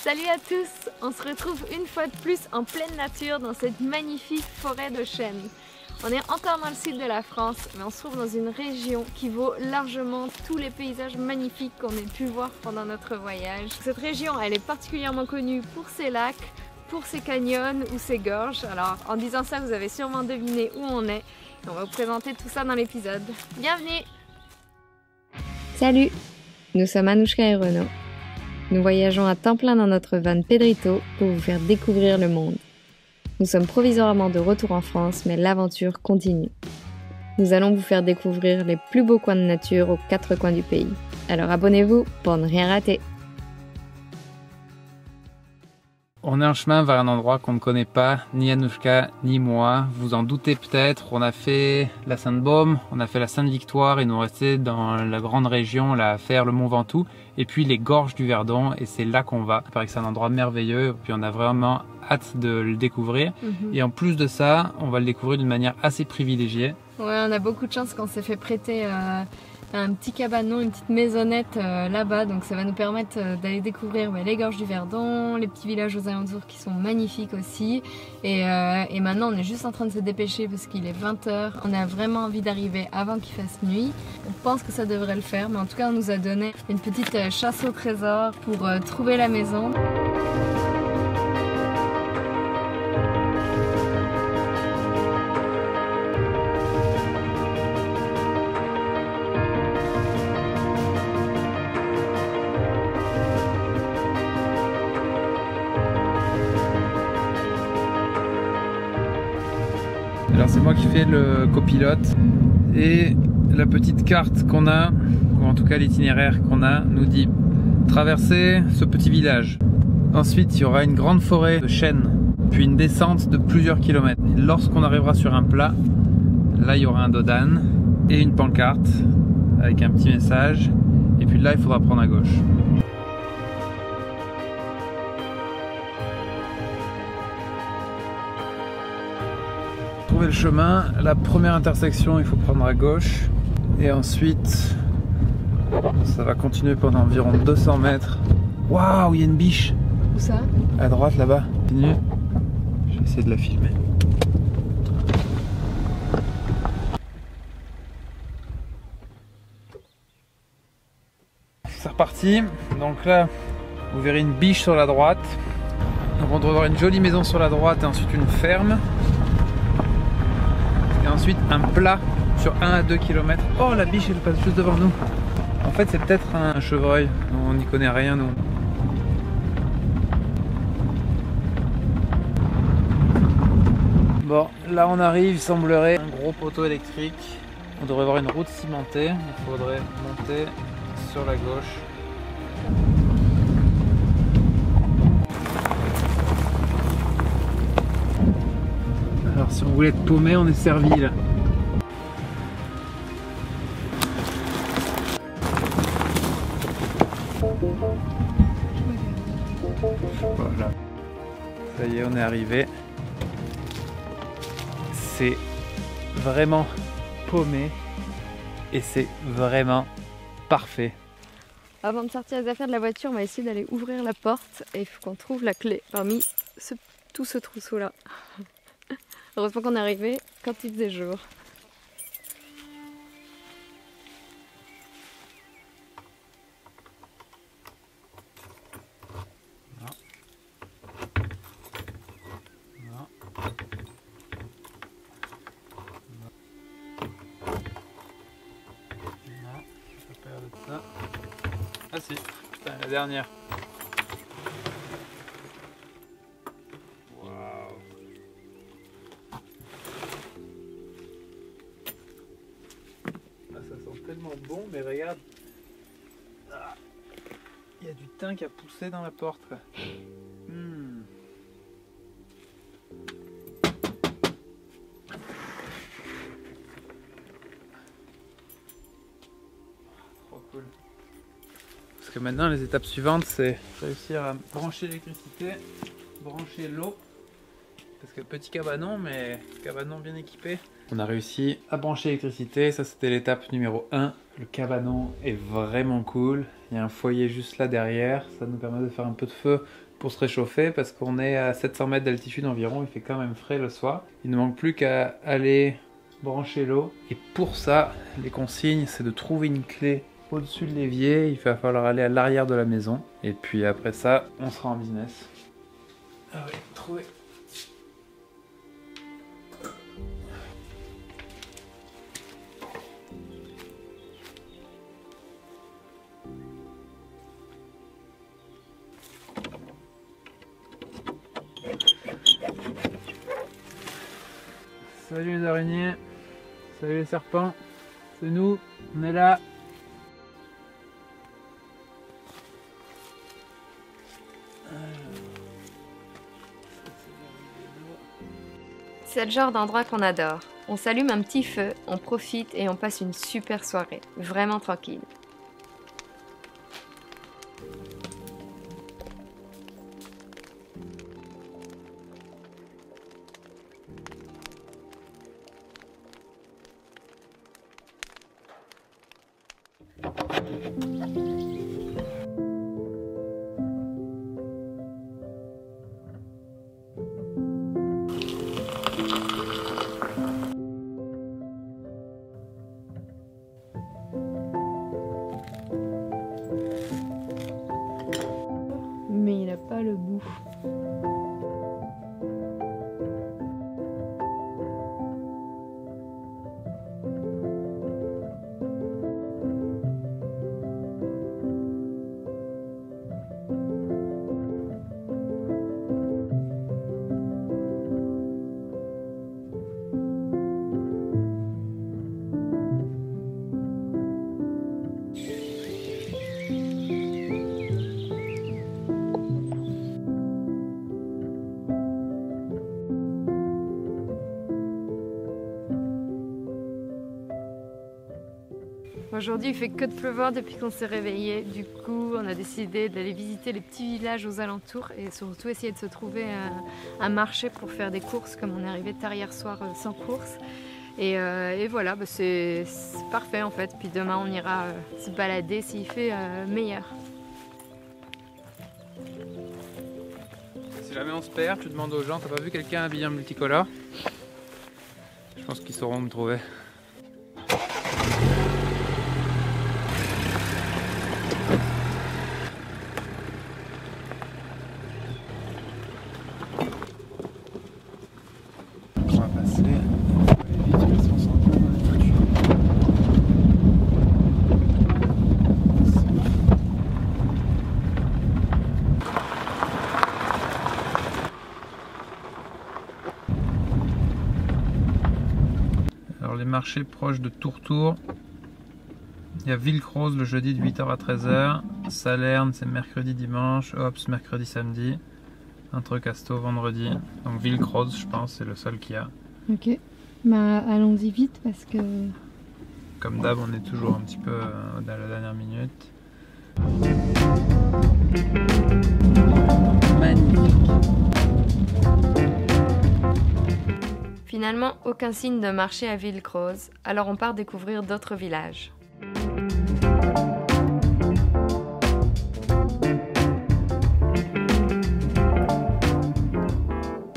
Salut à tous, on se retrouve une fois de plus en pleine nature dans cette magnifique forêt de chênes. On est encore dans le sud de la France, mais on se trouve dans une région qui vaut largement tous les paysages magnifiques qu'on ait pu voir pendant notre voyage. Cette région, elle est particulièrement connue pour ses lacs, pour ses canyons ou ses gorges. Alors en disant ça, vous avez sûrement deviné où on est. Et on va vous présenter tout ça dans l'épisode. Bienvenue! Salut! Nous sommes Anouchka et Renaud. Nous voyageons à temps plein dans notre van Pedrito pour vous faire découvrir le monde. Nous sommes provisoirement de retour en France, mais l'aventure continue. Nous allons vous faire découvrir les plus beaux coins de nature aux 4 coins du pays. Alors abonnez-vous pour ne rien rater. On est en chemin vers un endroit qu'on ne connaît pas, ni Anouchka, ni moi. Vous en doutez peut-être, on a fait la Sainte-Baume, on a fait la Sainte-Victoire, et nous restait dans la grande région là, à faire le Mont Ventoux, et puis les gorges du Verdon, et c'est là qu'on va. Il paraît que c'est un endroit merveilleux, puis on a vraiment hâte de le découvrir. Et en plus de ça, on va le découvrir d'une manière assez privilégiée. Ouais, on a beaucoup de chance qu'on s'est fait prêter un petit cabanon, une petite maisonnette là-bas, donc ça va nous permettre d'aller découvrir les gorges du Verdon, les petits villages aux alentours qui sont magnifiques aussi. Et maintenant on est juste en train de se dépêcher parce qu'il est 20 h. On a vraiment envie d'arriver avant qu'il fasse nuit. On pense que ça devrait le faire, mais en tout cas on nous a donné une petite chasse au trésor pour trouver la maison. Alors c'est moi qui fais le copilote, et la petite carte qu'on a, ou en tout cas l'itinéraire qu'on a, nous dit traverser ce petit village. Ensuite il y aura une grande forêt de chênes, puis une descente de plusieurs kilomètres. Lorsqu'on arrivera sur un plat, là il y aura un dodan et une pancarte avec un petit message, et puis là il faudra prendre à gauche. Trouver le chemin, la première intersection il faut prendre à gauche, et ensuite ça va continuer pendant environ 200 mètres. Waouh, il y a une biche! Où ça? À droite là-bas. Continue. Je vais essayer de la filmer. C'est reparti. Donc là vous verrez une biche sur la droite. Donc on doit avoir une jolie maison sur la droite et ensuite une ferme. Et ensuite un plat sur 1 à 2 km. Oh, la biche elle passe juste devant nous. En fait c'est peut-être un chevreuil, on n'y connaît rien nous. Bon, là on arrive, il semblerait un gros poteau électrique. On devrait avoir une route cimentée, il faudrait monter sur la gauche. Alors si on voulait être paumé, on est servi là. Voilà. Ça y est, on est arrivé. C'est vraiment paumé et c'est vraiment parfait. Avant de sortir les affaires de la voiture, on va essayer d'aller ouvrir la porte et il faut qu'on trouve la clé parmi tout ce trousseau là. Heureusement qu'on est arrivé quand il faisait jour. Ah si, putain, la dernière. Waouh. Ah, ça sent tellement bon, mais regarde. Ah, il y a du thym qui a poussé dans la porte. Trop cool. Parce que maintenant les étapes suivantes c'est réussir à brancher l'électricité, brancher l'eau, parce que petit cabanon, mais cabanon bien équipé. On a réussi à brancher l'électricité, ça c'était l'étape numéro 1. Le cabanon est vraiment cool, Il y a un foyer juste là derrière, ça nous permet de faire un peu de feu pour se réchauffer parce qu'on est à 700 mètres d'altitude environ, il fait quand même frais le soir. Il ne manque plus qu'à aller brancher l'eau. Et pour ça, les consignes, c'est de trouver une clé au-dessus de l'évier. Il va falloir aller à l'arrière de la maison. Et puis après ça, on sera en business. Ah oui, trouver. Salut les araignées, salut les serpents, c'est nous, on est là. C'est le genre d'endroit qu'on adore. On s'allume un petit feu, on profite et on passe une super soirée, vraiment tranquille. Mais il n'a pas le bout. Aujourd'hui, il fait que de pleuvoir depuis qu'on s'est réveillé. Du coup, on a décidé d'aller visiter les petits villages aux alentours et surtout essayer de se trouver un marché pour faire des courses, comme on est arrivé tard hier soir sans course. Et voilà, bah c'est parfait en fait. Puis demain, on ira se balader s'il fait meilleur. Si jamais on se perd, tu demandes aux gens, t'as pas vu quelqu'un habillé en multicolore? Je pense qu'ils sauront me trouver. On va passer. Il faut aller vite parce qu'on s'en va dans les voitures. Alors les marchés proches de Tourtour, il y a Villencroze le jeudi de 8h à 13h, Salerne c'est mercredi dimanche, Ops mercredi samedi, Entrecasteaux vendredi, donc Villencroze je pense c'est le seul qu'il y a. Ok, bah allons-y vite parce que... Comme d'hab on est toujours un petit peu dans la dernière minute. Magnifique. Finalement, aucun signe de marché à Villencroze, alors on part découvrir d'autres villages.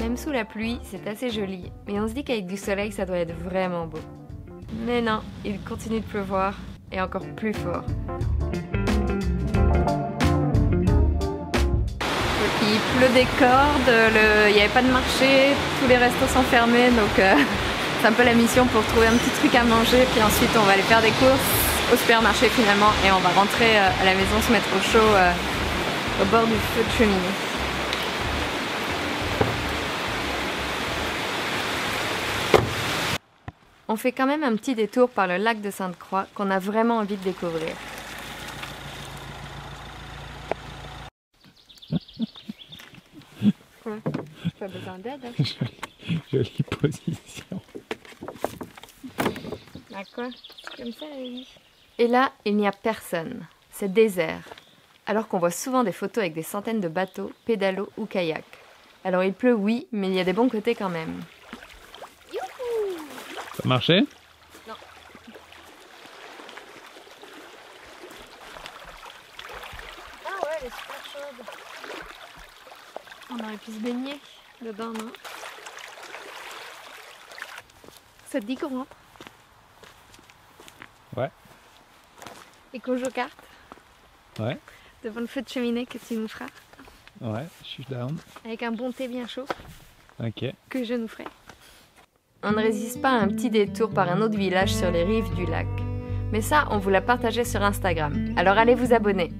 Même sous la pluie, c'est assez joli, mais on se dit qu'avec du soleil, ça doit être vraiment beau. Mais non, il continue de pleuvoir, et encore plus fort. Il pleut des cordes, il n'y avait pas de marché, tous les restos sont fermés, donc c'est un peu la mission pour trouver un petit truc à manger, puis ensuite on va aller faire des courses au supermarché finalement, et on va rentrer à la maison, se mettre au chaud au bord du feu de cheminée. On fait quand même un petit détour par le lac de Sainte-Croix qu'on a vraiment envie de découvrir. Quoi? Pas besoin d'aide, hein? Jolie position. Bah quoi? C'est comme ça la vie. Et là, il n'y a personne. C'est désert. Alors qu'on voit souvent des photos avec des centaines de bateaux, pédalos ou kayaks. Alors il pleut, oui, mais il y a des bons côtés quand même. Ça a marché? Non. On aurait pu se baigner dedans, non? Ça te dit qu'on rentre? Ouais. Et qu'on joue aux cartes? Ouais. Devant le feu de cheminée que tu nous feras? Ouais, je suis down. Avec un bon thé bien chaud? Ok. Que je nous ferai. On ne résiste pas à un petit détour par un autre village sur les rives du lac. Mais ça, on vous l'a partagé sur Instagram. Alors allez vous abonner.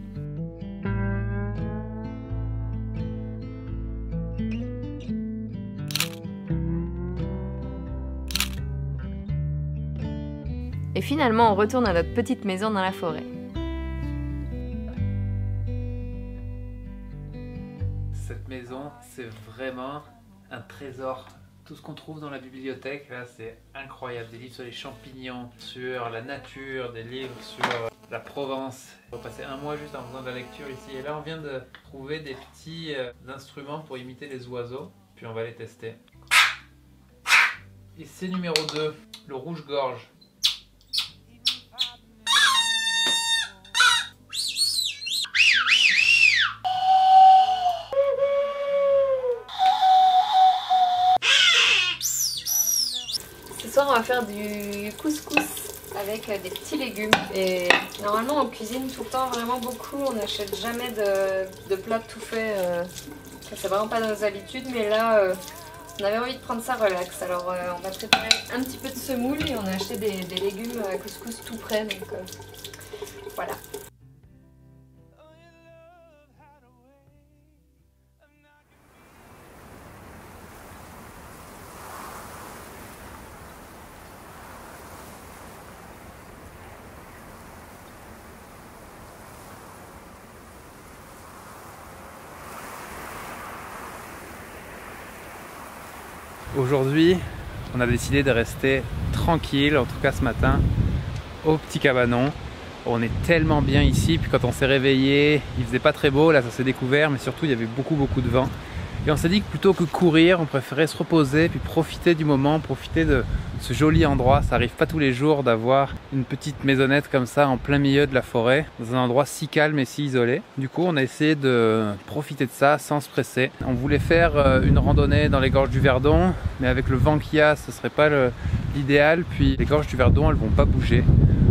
Et finalement, on retourne à notre petite maison dans la forêt. Cette maison, c'est vraiment un trésor. Tout ce qu'on trouve dans la bibliothèque, là, c'est incroyable. Des livres sur les champignons, sur la nature, des livres sur la Provence. On va passer un mois juste en faisant de la lecture ici. Et là, on vient de trouver des petits instruments pour imiter les oiseaux. Puis on va les tester. Et c'est numéro 2, le rouge-gorge. Ce soir, on va faire du couscous avec des petits légumes. Et normalement, on cuisine tout le temps vraiment beaucoup. On n'achète jamais de plats tout faits. C'est vraiment pas dans nos habitudes. Mais là, on avait envie de prendre ça relax. Alors, on va préparer un petit peu de semoule et on a acheté des légumes couscous tout prêts. Donc, voilà. Aujourd'hui, on a décidé de rester tranquille, en tout cas ce matin, au petit cabanon. On est tellement bien ici, puis quand on s'est réveillé, il faisait pas très beau, là ça s'est découvert, mais surtout il y avait beaucoup de vent. Et on s'est dit que plutôt que courir, on préférait se reposer, puis profiter du moment, profiter de ce joli endroit. Ça arrive pas tous les jours d'avoir une petite maisonnette comme ça en plein milieu de la forêt, dans un endroit si calme et si isolé. Du coup, on a essayé de profiter de ça sans se presser. On voulait faire une randonnée dans les gorges du Verdon, mais avec le vent qu'il y a, ce serait pas l'idéal. Puis les gorges du Verdon, elles vont pas bouger.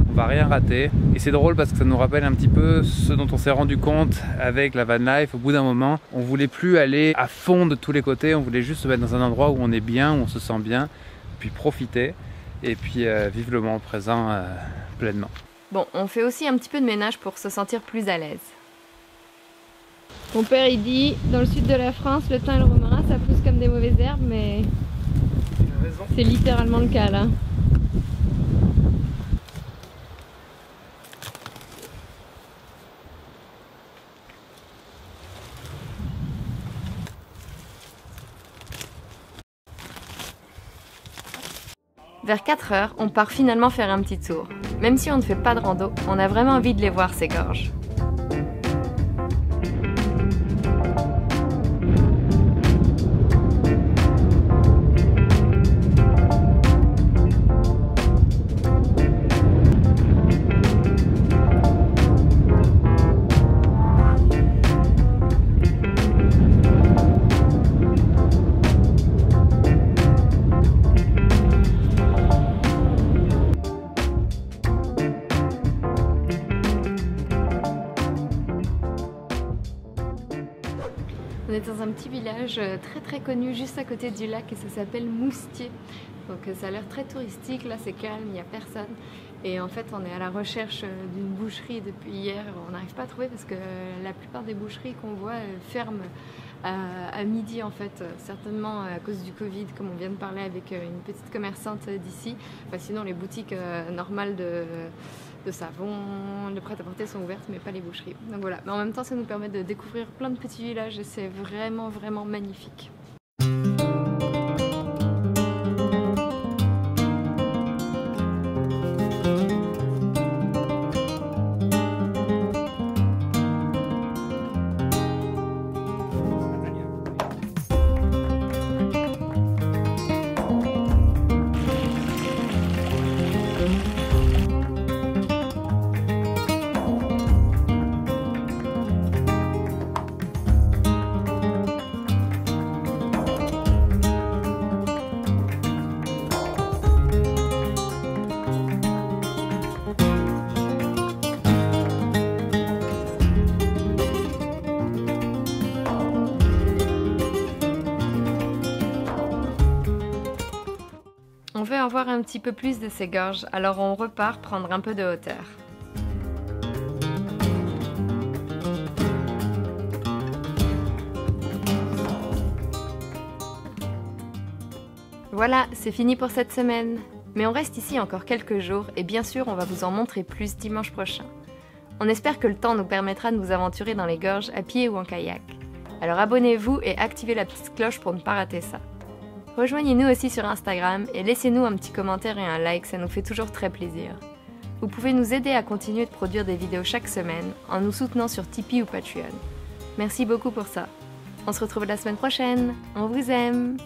On va rien rater. Et c'est drôle parce que ça nous rappelle un petit peu ce dont on s'est rendu compte avec la van life. Au bout d'un moment, on voulait plus aller à fond de tous les côtés, on voulait juste se mettre dans un endroit où on est bien, où on se sent bien, puis profiter et puis vivre le moment présent pleinement. Bon, on fait aussi un petit peu de ménage pour se sentir plus à l'aise. Mon père il dit, dans le sud de la France, le thym et le romarin ça pousse comme des mauvaises herbes, mais c'est littéralement le cas là. Vers 4 h, on part finalement faire un petit tour. Même si on ne fait pas de rando, on a vraiment envie de les voir ces gorges. On est dans un petit village très connu juste à côté du lac et ça s'appelle Moustier. Donc ça a l'air très touristique, là c'est calme, il n'y a personne. Et en fait on est à la recherche d'une boucherie depuis hier, on n'arrive pas à trouver parce que la plupart des boucheries qu'on voit ferment à midi en fait, certainement à cause du Covid comme on vient de parler avec une petite commerçante d'ici. Enfin, sinon les boutiques normales de savon, de prêt-à-porter sont ouvertes mais pas les boucheries. Donc voilà, mais en même temps ça nous permet de découvrir plein de petits villages et c'est vraiment magnifique. en voir un petit peu plus de ces gorges, alors on repart prendre un peu de hauteur. Voilà, c'est fini pour cette semaine. Mais on reste ici encore quelques jours et bien sûr on va vous en montrer plus dimanche prochain. On espère que le temps nous permettra de nous aventurer dans les gorges à pied ou en kayak. Alors abonnez-vous et activez la petite cloche pour ne pas rater ça. Rejoignez-nous aussi sur Instagram et laissez-nous un petit commentaire et un like, ça nous fait toujours très plaisir. Vous pouvez nous aider à continuer de produire des vidéos chaque semaine en nous soutenant sur Tipeee ou Patreon. Merci beaucoup pour ça. On se retrouve la semaine prochaine. On vous aime!